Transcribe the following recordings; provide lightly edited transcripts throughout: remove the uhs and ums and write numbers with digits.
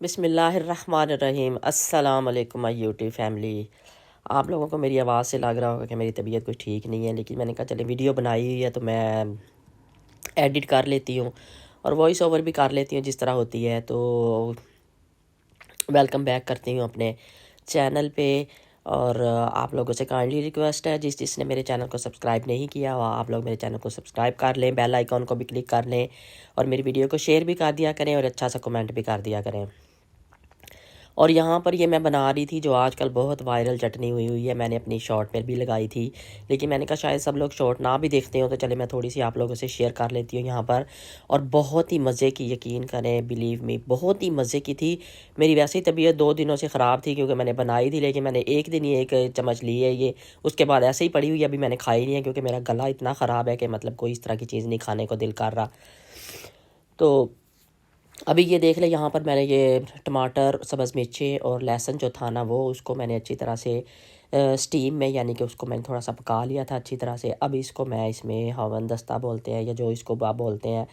بسم اللہ الرحمن الرحیم۔ السلام علیکم مائی یوٹیوب فیملی۔ آپ لوگوں کو میری آواز سے لگ رہا ہوگا کہ میری طبیعت کچھ ٹھیک نہیں ہے، لیکن میں نے کہا چلے ویڈیو بنائی ہوئی ہے تو میں ایڈٹ کر لیتی ہوں اور وائس اوور بھی کر لیتی ہوں جس طرح ہوتی ہے۔ تو ویلکم بیک کرتی ہوں اپنے چینل پہ، اور آپ لوگوں سے کائنڈلی ریکویسٹ ہے جس نے میرے چینل کو سبسکرائب نہیں کیا وہ آپ لوگ میرے چینل کو سبسکرائب کر لیں، بیل آئیکن کو بھی کلک کر لیں، اور میری ویڈیو کو شیئر بھی کر دیا کریں اور اچھا سا کمنٹ بھی کر دیا کریں۔ اور یہاں پر یہ میں بنا رہی تھی جو آج کل بہت وائرل چٹنی ہوئی ہے، میں نے اپنی شارٹ پر بھی لگائی تھی، لیکن میں نے کہا شاید سب لوگ شارٹ نہ بھی دیکھتے ہوں تو چلے میں تھوڑی سی آپ لوگوں سے شیئر کر لیتی ہوں یہاں پر۔ اور بہت ہی مزے کی، یقین کریں، بلیو می، بہت ہی مزے کی تھی۔ میری ویسے ہی طبیعت 2 دنوں سے خراب تھی کیونکہ میں نے بنائی تھی، لیکن میں نے ایک دن ہی 1 چمچ لی ہے یہ، اس کے بعد ایسے ہی پڑی ہوئی، ابھی میں نے کھائی نہیں ہے کیونکہ میرا گلا اتنا خراب ہے کہ مطلب کوئی اس طرح کی چیز نہیں کھانے کو دل کر رہا۔ تو ابھی یہ دیکھ لیں یہاں پر میں نے یہ ٹماٹر، سبز مرچیں اور لہسن جو تھا نا وہ اس کو میں نے اچھی طرح سے سٹیم میں، یعنی کہ اس کو میں نے تھوڑا سا پکا لیا تھا اچھی طرح سے۔ اب اس کو میں اس میں ہاون دستہ بولتے ہیں یا جو اس کو آپ بولتے ہیں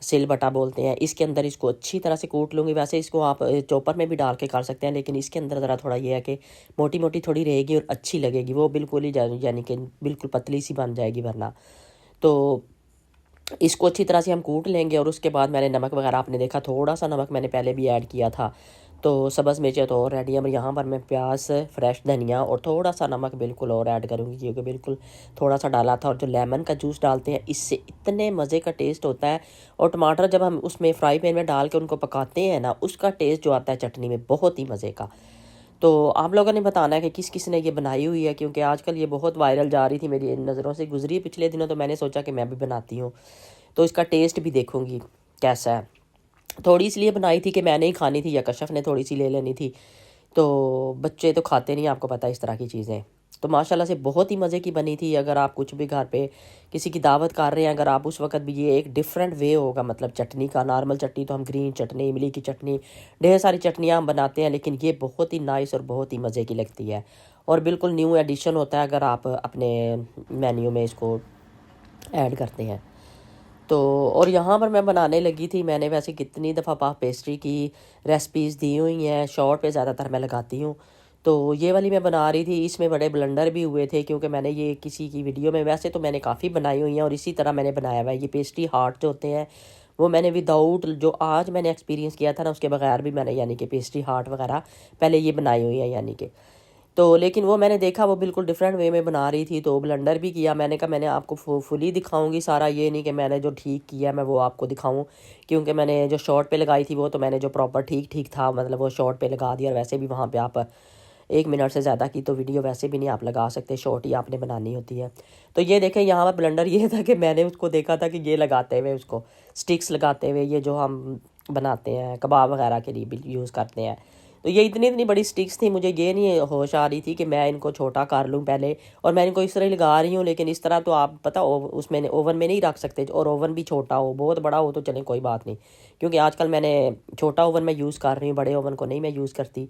سل بٹا بولتے ہیں، اس کے اندر اس کو اچھی طرح سے کوٹ لوں گی۔ ویسے اس کو آپ چوپر میں بھی ڈال کے کر سکتے ہیں، لیکن اس کے اندر ذرا تھوڑا یہ ہے کہ موٹی موٹی تھوڑی رہے گی اور اچھی لگے گی، وہ بالکل ہی یعنی کہ بالکل پتلی سی بن جائے گی ورنہ۔ تو اس کو اچھی طرح سے ہم کوٹ لیں گے، اور اس کے بعد میں نے نمک وغیرہ، آپ نے دیکھا تھوڑا سا نمک میں نے پہلے بھی ایڈ کیا تھا، تو سبز مرچیں تو اور ریڈی ہے۔ یہاں پر میں پیاز، فریش دھنیا اور تھوڑا سا نمک بالکل اور ایڈ کروں گی کیونکہ بالکل تھوڑا سا ڈالا تھا، اور جو لیمن کا جوس ڈالتے ہیں اس سے اتنے مزے کا ٹیسٹ ہوتا ہے۔ اور ٹماٹر جب ہم اس میں فرائی پین میں ڈال کے ان کو پکاتے ہیں نا، اس کا ٹیسٹ جو آتا ہے چٹنی میں بہت ہی مزے کا۔ تو آپ لوگوں نے بتانا ہے کہ کس کس نے یہ بنائی ہوئی ہے، کیونکہ آج کل یہ بہت وائرل جا رہی تھی، میری نظروں سے گزری پچھلے دنوں، تو میں نے سوچا کہ میں بھی بناتی ہوں تو اس کا ٹیسٹ بھی دیکھوں گی کیسا ہے۔ تھوڑی اس لیے بنائی تھی کہ میں نہیں کھانی تھی یا کشف نے تھوڑی سی لے لینی تھی، تو بچے تو کھاتے نہیں، آپ کو پتہ اس طرح کی چیزیں۔ تو ماشاءاللہ سے بہت ہی مزے کی بنی تھی۔ اگر آپ کچھ بھی گھر پہ کسی کی دعوت کر رہے ہیں، اگر آپ اس وقت بھی، یہ ایک ڈیفرنٹ وے ہوگا مطلب چٹنی کا۔ نارمل چٹنی تو ہم گرین چٹنی، املی کی چٹنی، ڈھیر ساری چٹنیاں ہم بناتے ہیں، لیکن یہ بہت ہی نائس اور بہت ہی مزے کی لگتی ہے، اور بالکل نیو ایڈیشن ہوتا ہے اگر آپ اپنے مینیو میں اس کو ایڈ کرتے ہیں تو۔ اور یہاں پر میں بنانے لگی تھی، میں نے ویسے کتنی دفعہ پاف پیسٹری کی ریسپیز دی ہوئی ہیں، شارٹ پہ زیادہ تر میں لگاتی ہوں، تو یہ والی میں بنا رہی تھی۔ اس میں بڑے بلنڈر بھی ہوئے تھے کیونکہ میں نے یہ کسی کی ویڈیو میں، ویسے تو میں نے کافی بنائی ہوئی ہیں اور اسی طرح میں نے بنایا ہوا ہے۔ یہ پیسٹری ہارٹ جو ہوتے ہیں وہ میں نے وداؤٹ، جو آج میں نے ایکسپیرینس کیا تھا نا اس کے بغیر بھی میں نے یعنی کہ پیسٹری ہارٹ وغیرہ پہلے یہ بنائی ہوئی ہیں یعنی کہ، تو لیکن وہ میں نے دیکھا وہ بالکل ڈیفرنٹ وے میں بنا رہی تھی، تو بلنڈر بھی کیا میں نے کہا میں نے آپ کو فلی دکھاؤں گی سارا، یہ نہیں کہ میں نے جو ٹھیک کیا میں وہ آپ کو دکھاؤں، کیونکہ میں نے جو شارٹ پہ لگائی تھی وہ تو میں نے جو پراپر ٹھیک ٹھیک تھا مطلب وہ شارٹ پہ لگا دیا، اور ویسے بھی وہاں پہ آپ 1 منٹ سے زیادہ کی تو ویڈیو ویسے بھی نہیں آپ لگا سکتے، شارٹ ہی آپ نے بنانی ہوتی ہے۔ تو یہ دیکھیں یہاں پر بلنڈر یہ تھا کہ میں نے اس کو دیکھا تھا کہ یہ لگاتے ہوئے، اس کو سٹکس لگاتے ہوئے، یہ جو ہم بناتے ہیں کباب وغیرہ کے لیے بھی یوز کرتے ہیں، تو یہ اتنی اتنی بڑی سٹکس تھی، مجھے یہ نہیں ہوش آ رہی تھی کہ میں ان کو چھوٹا کر لوں پہلے، اور میں ان کو اس طرح لگا رہی ہوں، لیکن اس طرح تو آپ پتہ اس میں اوون میں نہیں رکھ سکتے، اور اوون بھی چھوٹا ہو، بہت بڑا ہو تو چلیں کوئی بات نہیں، کیونکہ آج کل میں نے چھوٹا اوون میں یوز کر رہی ہوں، بڑے اوون کو نہیں میں یوز کرتی۔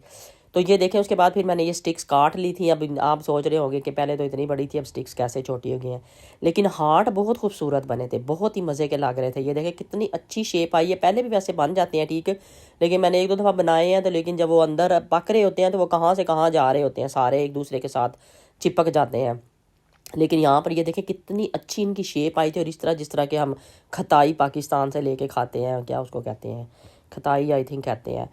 تو یہ دیکھیں اس کے بعد پھر میں نے یہ سٹکس کاٹ لی تھی۔ اب آپ سوچ رہے ہوں گے کہ پہلے تو اتنی بڑی تھی اب سٹکس کیسے چھوٹی ہو گئی ہیں، لیکن ہارٹ بہت خوبصورت بنے تھے، بہت ہی مزے کے لگ رہے تھے۔ یہ دیکھیں کتنی اچھی شیپ آئی ہے، پہلے بھی ویسے بن جاتے ہیں ٹھیک، لیکن میں نے 1-2 دفعہ بنائے ہیں تو، لیکن جب وہ اندر پک رہے ہوتے ہیں تو وہ کہاں سے کہاں جا رہے ہوتے ہیں، سارے ایک دوسرے کے ساتھ چپک جاتے ہیں۔ لیکن یہاں پر یہ دیکھیں کتنی اچھی ان کی شیپ آئی تھی، اور اس طرح جس طرح کہ ہم کھتائی پاکستان سے لے کے کھاتے ہیں، کیا اس کو کہتے ہیں، کھتائی آئی تھنک کہتے ہیں،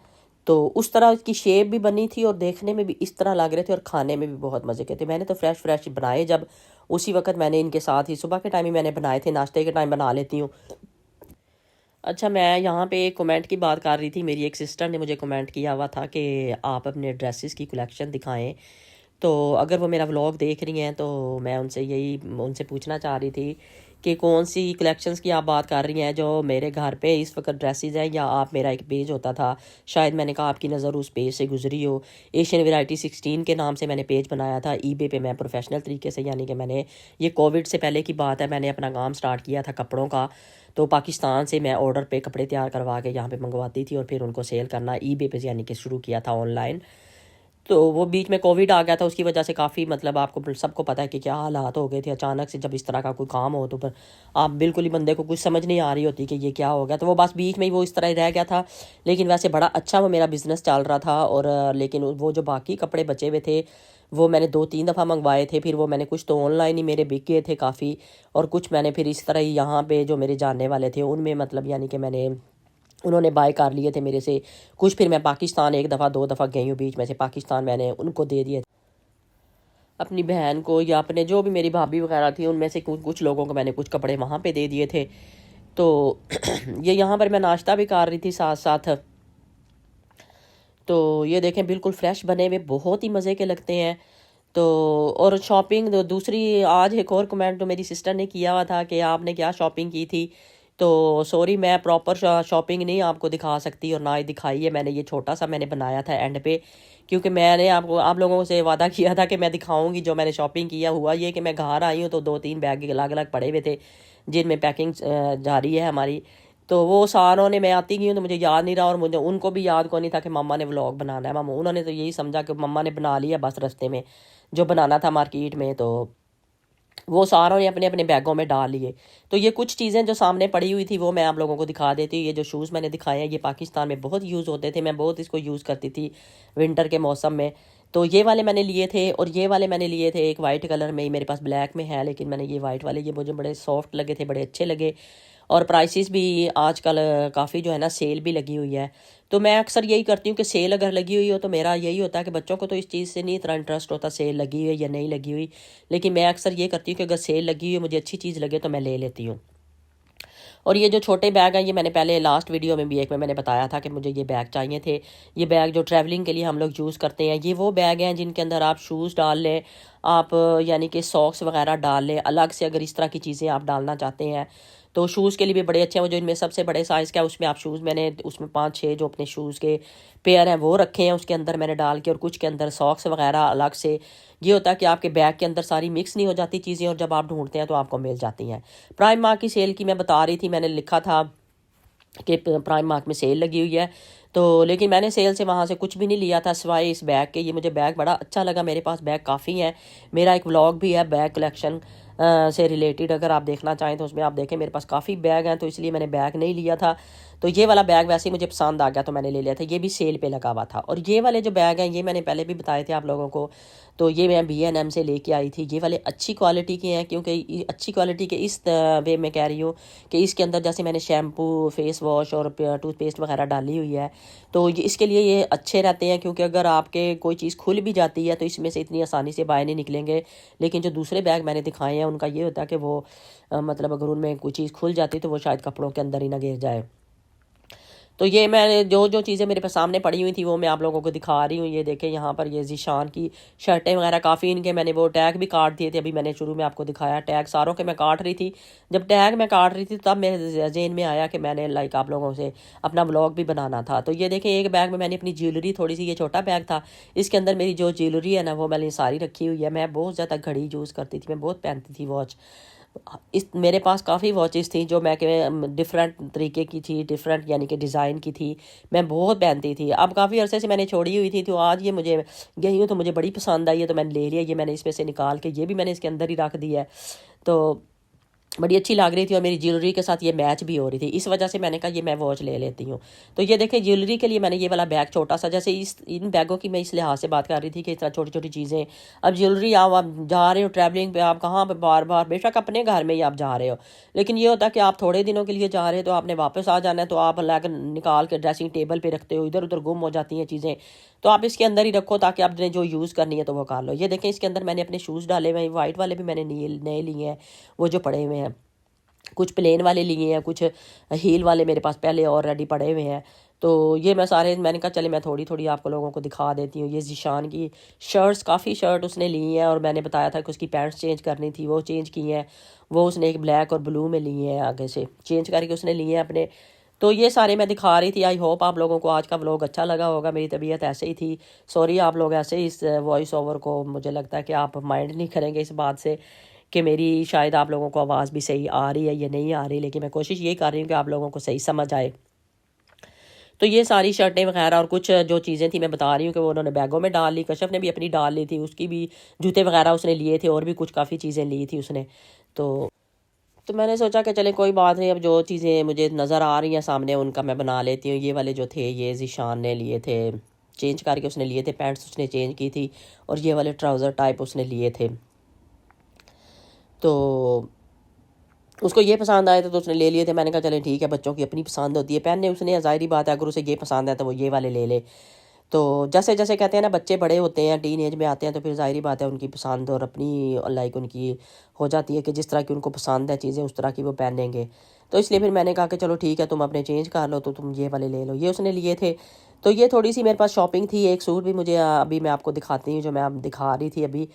تو اس طرح اس کی شیپ بھی بنی تھی، اور دیکھنے میں بھی اس طرح لگ رہے تھے، اور کھانے میں بھی بہت مزے کے تھے۔ میں نے تو فریش فریش بنائے، جب اسی وقت میں نے ان کے ساتھ ہی صبح کے ٹائم ہی میں نے بنائے تھے، ناشتے کے ٹائم بنا لیتی ہوں۔ اچھا میں یہاں پہ ایک کمنٹ کی بات کر رہی تھی، میری ایک سسٹر نے مجھے کمنٹ کیا ہوا تھا کہ آپ اپنے ڈریسز کی کلیکشن دکھائیں، تو اگر وہ میرا ولاگ دیکھ رہی ہیں تو میں ان سے پوچھنا چاہ رہی تھی کہ کون سی کلیکشنز کی آپ بات کر رہی ہیں جو میرے گھر پہ اس وقت ڈریسز ہیں، یا آپ میرا ایک پیج ہوتا تھا، شاید میں نے کہا آپ کی نظر اس پیج سے گزری ہو، ایشین ویرائٹی 16 کے نام سے میں نے پیج بنایا تھا ای بے پہ، میں پروفیشنل طریقے سے، یعنی کہ میں نے یہ کووڈ سے پہلے کی بات ہے، میں نے اپنا کام سٹارٹ کیا تھا کپڑوں کا، تو پاکستان سے میں آرڈر پہ کپڑے تیار کروا کے یہاں پہ منگواتی تھی اور پھر ان کو سیل کرنا ای بے پہ، یعنی کہ شروع کیا تھا آن لائن۔ تو وہ بیچ میں کووڈ آ گیا تھا، اس کی وجہ سے کافی مطلب آپ کو سب کو پتہ ہے کہ کیا حالات ہو گئے تھے اچانک سے، جب اس طرح کا کوئی کام ہو تو پھر آپ بالکل ہی بندے کو کچھ سمجھ نہیں آ رہی ہوتی کہ یہ کیا ہو گیا، تو وہ بس بیچ میں ہی وہ اس طرح ہی رہ گیا تھا. لیکن ویسے بڑا اچھا وہ میرا بزنس چل رہا تھا. اور لیکن وہ جو باقی کپڑے بچے ہوئے تھے وہ میں نے 2-3 دفعہ منگوائے تھے، پھر وہ میں نے کچھ تو آن لائن ہی میرے بک گئے تھے کافی، اور کچھ میں نے پھر اس طرح ہی یہاں پہ جو میرے جاننے والے تھے ان میں مطلب یعنی کہ میں نے انہوں نے بائی کر لیے تھے میرے سے. کچھ پھر میں پاکستان 1-2 دفعہ گئی ہوں بیچ میں سے پاکستان، میں نے ان کو دے دیے اپنی بہن کو یا اپنے جو بھی میری بھابھی وغیرہ تھی ان میں سے کچھ لوگوں کو میں نے کچھ کپڑے وہاں پہ دے دیے تھے. تو یہ یہاں پر میں ناشتہ بھی کر رہی تھی ساتھ ساتھ. تو یہ دیکھیں بالکل فریش بنے ہوئے بہت ہی مزے کے لگتے ہیں. تو اور شاپنگ دوسری آج ایک اور کمنٹ تو میری سسٹر نے کیا ہوا تھا کہ آپ نے کیا شاپنگ کی تھی. تو سوری میں پراپر شاپنگ نہیں آپ کو دکھا سکتی اور نہ ہی دکھائی ہے. میں نے یہ چھوٹا سا میں نے بنایا تھا اینڈ پہ، کیونکہ میں نے آپ لوگوں سے وعدہ کیا تھا کہ میں دکھاؤں گی جو میں نے شاپنگ کیا. ہوا یہ کہ میں گھر آئی ہوں تو 2-3 بیگ الگ الگ پڑے ہوئے تھے جن میں پیکنگ جاری ہے ہماری. تو وہ ساروں نے میں آتی گئی ہوں تو مجھے یاد نہیں رہا، اور مجھے ان کو بھی یاد کو نہیں تھا کہ مما نے ولاگ بنانا ہے. ماما انہوں نے تو یہی سمجھا کہ مما نے بنا لیا بس رستے میں جو بنانا تھا مارکیٹ میں، تو وہ ساروں نے اپنے اپنے بیگوں میں ڈال لیے. تو یہ کچھ چیزیں جو سامنے پڑی ہوئی تھی وہ میں آپ لوگوں کو دکھا دیتی ہوں. یہ جو شوز میں نے دکھائے ہیں یہ پاکستان میں بہت یوز ہوتے تھے، میں بہت اس کو یوز کرتی تھی ونٹر کے موسم میں. تو یہ والے میں نے لیے تھے، اور یہ والے میں نے لیے تھے ایک وائٹ کلر میں، میرے پاس بلیک میں ہے لیکن میں نے یہ وائٹ والے، یہ مجھے بڑے سافٹ لگے تھے، بڑے اچھے لگے. اور پرائسز بھی آج کل کافی جو ہے نا سیل بھی لگی ہوئی ہے. تو میں اکثر یہی کرتی ہوں کہ سیل اگر لگی ہوئی ہو تو میرا یہی ہوتا ہے کہ بچوں کو تو اس چیز سے نہیں اتنا انٹرسٹ ہوتا سیل لگی ہوئی یا نہیں لگی ہوئی، لیکن میں اکثر یہ کرتی ہوں کہ اگر سیل لگی ہوئی مجھے اچھی چیز لگے تو میں لے لیتی ہوں. اور یہ جو چھوٹے بیگ ہیں یہ میں نے پہلے لاسٹ ویڈیو میں بھی ایک میں نے بتایا تھا کہ مجھے یہ بیگ چاہیے تھے. یہ بیگ جو ٹریولنگ کے لیے ہم لوگ یوز کرتے ہیں، یہ وہ بیگ ہیں جن کے اندر آپ شوز ڈال لیں، آپ یعنی کہ ساکس وغیرہ ڈال لیں الگ سے. اگر اس طرح کی چیزیں آپ ڈالنا چاہتے ہیں تو شوز کے لیے بھی بڑے اچھے ہیں. وہ جو ان میں سب سے بڑے سائز کا اس میں آپ شوز، میں نے اس میں 5-6 جو اپنے شوز کے پیئر ہیں وہ رکھے ہیں اس کے اندر میں نے ڈال کے، اور کچھ کے اندر ساکس وغیرہ الگ سے. یہ ہوتا ہے کہ آپ کے بیگ کے اندر ساری مکس نہیں ہو جاتی چیزیں، اور جب آپ ڈھونڈتے ہیں تو آپ کو مل جاتی ہیں. پرائم مارک کی سیل کی میں بتا رہی تھی، میں نے لکھا تھا کہ پرائم مارک میں سیل لگی ہوئی ہے. تو لیکن میں نے سیل سے وہاں سے کچھ بھی نہیں لیا تھا سوائے اس بیگ کے. یہ مجھے بیگ بڑا اچھا لگا، میرے پاس بیگ کافی ہیں، میرا ایک ولاگ بھی ہے بیگ کلیکشن سے ریلیٹڈ، اگر آپ دیکھنا چاہیں تو اس میں آپ دیکھیں. میرے پاس کافی بیگ ہیں تو اس لیے میں نے بیگ نہیں لیا تھا. تو یہ والا بیگ ویسے ہی مجھے پسند آ گیا تو میں نے لے لیا تھا. یہ بھی سیل پہ لگا ہوا تھا. اور یہ والے جو بیگ ہیں یہ میں نے پہلے بھی بتائے تھے آپ لوگوں کو، تو یہ میں B&M سے لے کے آئی تھی. یہ والے اچھی کوالٹی کے ہیں، کیونکہ اچھی کوالٹی کے اس وے میں کہہ رہی ہوں کہ اس کے اندر جیسے میں نے شیمپو، فیس واش اور ٹوتھ پیسٹ وغیرہ ڈالی ہوئی ہے تو اس کے لیے یہ اچھے رہتے ہیں. کیونکہ اگر آپ کے کوئی چیز کھل بھی جاتی ہے تو اس میں سے اتنی آسانی سے باہر نہیں نکلیں گے. لیکن جو دوسرے بیگ میں نے دکھائے ہیں ان کا یہ ہوتا ہے کہ وہ مطلب اگر ان میں کوئی چیز کھل جاتی تو وہ شاید کپڑوں کے اندر ہی نہ گر جائے. تو یہ میں نے جو چیزیں میرے پاس سامنے پڑی ہوئی تھی وہ میں آپ لوگوں کو دکھا رہی ہوں. یہ دیکھیں یہاں پر یہ ذیشان کی شرٹیں وغیرہ کافی ان کے میں نے وہ ٹیگ بھی کاٹ دیے تھے. ابھی میں نے شروع میں آپ کو دکھایا ٹیگ ساروں کے میں کاٹ رہی تھی. جب ٹیگ میں کاٹ رہی تھی تب میرے ذہن میں آیا کہ میں نے آپ لوگوں سے اپنا بلاگ بھی بنانا تھا. تو یہ دیکھیں ایک بیگ میں نے اپنی جیولری تھوڑی سی، یہ چھوٹا بیگ تھا، اس کے اندر میری جو جیولری ہے نا وہ میں نے ساری رکھی ہوئی ہے. میں بہت زیادہ گھڑی یوز کرتی تھی، میں بہت پہنتی تھی واچ. میرے پاس کافی واچز تھیں جو میں کہ ڈفرینٹ طریقے کی تھی، ڈفرینٹ یعنی کہ ڈیزائن کی تھی، میں بہت پہنتی تھی. اب کافی عرصے سے میں نے چھوڑی ہوئی تھی تو آج یہ مجھے گئی ہوں تو مجھے بڑی پسند آئی ہے تو میں نے لے لیا. یہ میں نے اس میں سے نکال کے یہ بھی میں نے اس کے اندر ہی رکھ دیا ہے. تو بڑی اچھی لگ رہی تھی اور میری جیولری کے ساتھ یہ میچ بھی ہو رہی تھی، اس وجہ سے میں نے کہا یہ میں واچ لے لیتی ہوں. تو یہ دیکھیں جیولری کے لیے میں نے یہ والا بیگ چھوٹا سا، جیسے ان بیگوں کی میں اس لحاظ سے بات کر رہی تھی کہ اس طرح چھوٹی چھوٹی چیزیں. اب جیولری آپ جا رہے ہو ٹریولنگ پہ، آپ کہاں پہ بار بار، بے شک اپنے گھر میں ہی آپ جا رہے ہو، لیکن یہ ہوتا ہے کہ آپ تھوڑے دنوں کے لیے جا رہے ہو تو آپ نے واپس آ جانا ہے، تو آپ لے کر نکال کے ڈریسنگ ٹیبل پہ رکھتے ہو، ادھر ادھر گم ہو جاتی ہیں چیزیں. تو آپ اس کے اندر ہی رکھو تاکہ آپ نے جو یوز کرنی ہے تو وہ کر لو. یہ دیکھیں اس کے اندر میں نے اپنے شوز ڈالے ہوئے ہیں، وائٹ والے بھی میں نے نئے لیے ہیں وہ جو پڑے ہوئے ہیں، کچھ پلین والے لیے ہیں، کچھ ہیل والے میرے پاس پہلے آلریڈی پڑے ہوئے ہیں. تو یہ میں سارے میں نے کہا چلے میں تھوڑی تھوڑی آپ کو لوگوں کو دکھا دیتی ہوں. یہ ذیشان کی شرٹس، کافی شرٹ اس نے لی ہیں، اور میں نے بتایا تھا کہ اس کی پینٹس چینج کرنی تھی، وہ چینج کی ہیں. وہ اس نے ایک بلیک اور بلو میں لی ہیں، آگے سے چینج کر کے اس نے لی ہیں اپنے. تو یہ سارے میں دکھا رہی تھی. آئی ہوپ آپ لوگوں کو آج کا ولاگ اچھا لگا ہوگا. میری طبیعت ایسے ہی تھی، سوری آپ لوگ ایسے ہی اس وائس اوور کو مجھے لگتا ہے کہ آپ مائنڈ نہیں کریں گے اس بات سے کہ میری شاید آپ لوگوں کو آواز بھی صحیح آ رہی ہے یا نہیں آ رہی، لیکن میں کوشش یہی کر رہی ہوں کہ آپ لوگوں کو صحیح سمجھ آئے. تو یہ ساری شرٹیں وغیرہ اور کچھ جو چیزیں تھیں میں بتا رہی ہوں کہ وہ انہوں نے بیگوں میں ڈال لی. کشف نے بھی اپنی ڈال لی تھی, اس کی بھی جوتے وغیرہ اس نے لیے تھے, اور بھی کچھ کافی چیزیں لی تھی اس نے. تو میں نے سوچا کہ چلیں کوئی بات نہیں, اب جو چیزیں مجھے نظر آ رہی ہیں سامنے ان کا میں بنا لیتی ہوں. یہ والے جو تھے یہ ذیشان نے لیے تھے, چینج کر کے اس نے لیے تھے, پینٹس اس نے چینج کی تھی, اور یہ والے ٹراؤزر ٹائپ اس نے لیے تھے. تو اس کو یہ پسند آئے تو اس نے لے لیے تھے. میں نے کہا چلیں ٹھیک ہے, بچوں کی اپنی پسند ہوتی ہے, پہننے اس نے ظاہری بات ہے, اگر اسے یہ پسند ہے تو وہ یہ والے لے لے. تو جیسے جیسے کہتے ہیں نا بچے بڑے ہوتے ہیں, ٹین ایج میں آتے ہیں, تو پھر ظاہری بات ہے ان کی پسند اور اپنی لائک ان کی ہو جاتی ہے کہ جس طرح کی ان کو پسند ہے چیزیں اس طرح کی وہ پہنیں گے. تو اس لیے پھر میں نے کہا کہ چلو ٹھیک ہے, تم اپنے چینج کر لو تو تم یہ والے لے لو. یہ اس نے لیے تھے. تو یہ تھوڑی سی میرے پاس شاپنگ تھی. ایک سوٹ بھی مجھے ابھی میں آپ کو دکھاتی ہوں, جو میں اب دکھا رہی تھی ابھی,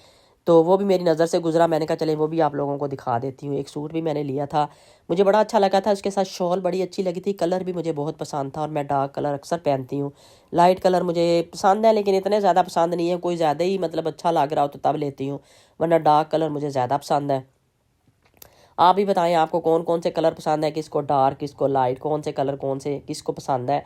تو وہ بھی میری نظر سے گزرا. میں نے کہا چلیں وہ بھی آپ لوگوں کو دکھا دیتی ہوں. ایک سوٹ بھی میں نے لیا تھا, مجھے بڑا اچھا لگا تھا, اس کے ساتھ شال بڑی اچھی لگی تھی, کلر بھی مجھے بہت پسند تھا, اور میں ڈارک کلر اکثر پہنتی ہوں. لائٹ کلر مجھے پسند ہے لیکن اتنے زیادہ پسند نہیں ہے, کوئی زیادہ ہی مطلب اچھا لگ رہا ہو تو تب لیتی ہوں, ورنہ ڈارک کلر مجھے زیادہ پسند ہے. آپ بھی بتائیں آپ کو کون کون سے کلر پسند ہے, کس کو ڈارک کس کو لائٹ, کون سے کلر کون سے کس کو پسند ہے.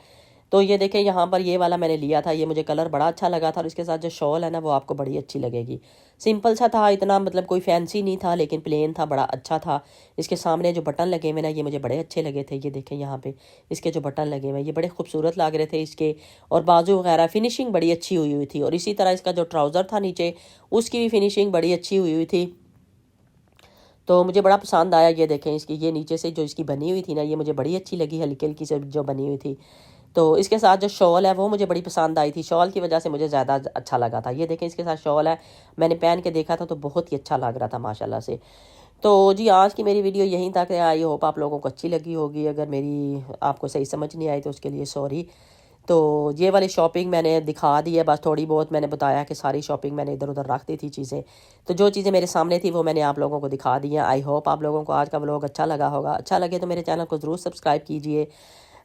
تو یہ دیکھیں یہاں پر یہ والا میں نے لیا تھا, یہ مجھے کلر بڑا اچھا لگا تھا, اور اس کے ساتھ جو شال ہے نا وہ آپ کو بڑی اچھی لگے گی. سمپل سا تھا, اتنا مطلب کوئی فینسی نہیں تھا, لیکن پلین تھا, بڑا اچھا تھا. اس کے سامنے جو بٹن لگے ہوئے نا یہ مجھے بڑے اچھے لگے تھے. یہ دیکھیں یہاں پہ اس کے جو بٹن لگے ہوئے یہ بڑے خوبصورت لگ رہے تھے اس کے, اور بازو وغیرہ فنیشنگ بڑی اچھی ہوئی ہوئی تھی. اور اسی طرح اس کا جو ٹراؤزر تھا نیچے اس کی بھی فنیشنگ بڑی اچھی ہوئی ہوئی تھی. تو مجھے بڑا پسند آیا. یہ دیکھیں اس کی یہ نیچے سے جو اس کی بنی ہوئی تھی نا یہ مجھے بڑی اچھی لگی, ہلکی ہلکی سے جو بنی ہوئی تھی. تو اس کے ساتھ جو شال ہے وہ مجھے بڑی پسند آئی تھی, شال کی وجہ سے مجھے زیادہ اچھا لگا تھا. یہ دیکھیں اس کے ساتھ شال ہے, میں نے پہن کے دیکھا تھا تو بہت ہی اچھا لگ رہا تھا ماشاءاللہ سے. تو جی آج کی میری ویڈیو یہیں تک ہے. آئی ہوپ آپ لوگوں کو اچھی لگی ہوگی. اگر میری آپ کو صحیح سمجھ نہیں آئی تو اس کے لیے سوری. تو یہ والی شاپنگ میں نے دکھا دی ہے, بس تھوڑی بہت میں نے بتایا کہ ساری شاپنگ میں نے ادھر ادھر رکھ دی تھی چیزیں. تو جو چیزیں میرے سامنے تھی وہ میں نے آپ لوگوں کو دکھا دی ہیں. آئی ہوپ آپ لوگوں کو آج کا ولاگ اچھا لگا ہوگا. اچھا لگے تو میرے چینل کو ضرور سبسکرائب کیجئے,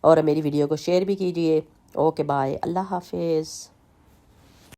اور میری ویڈیو کو شیئر بھی کیجئے. اوکے بائے, اللہ حافظ.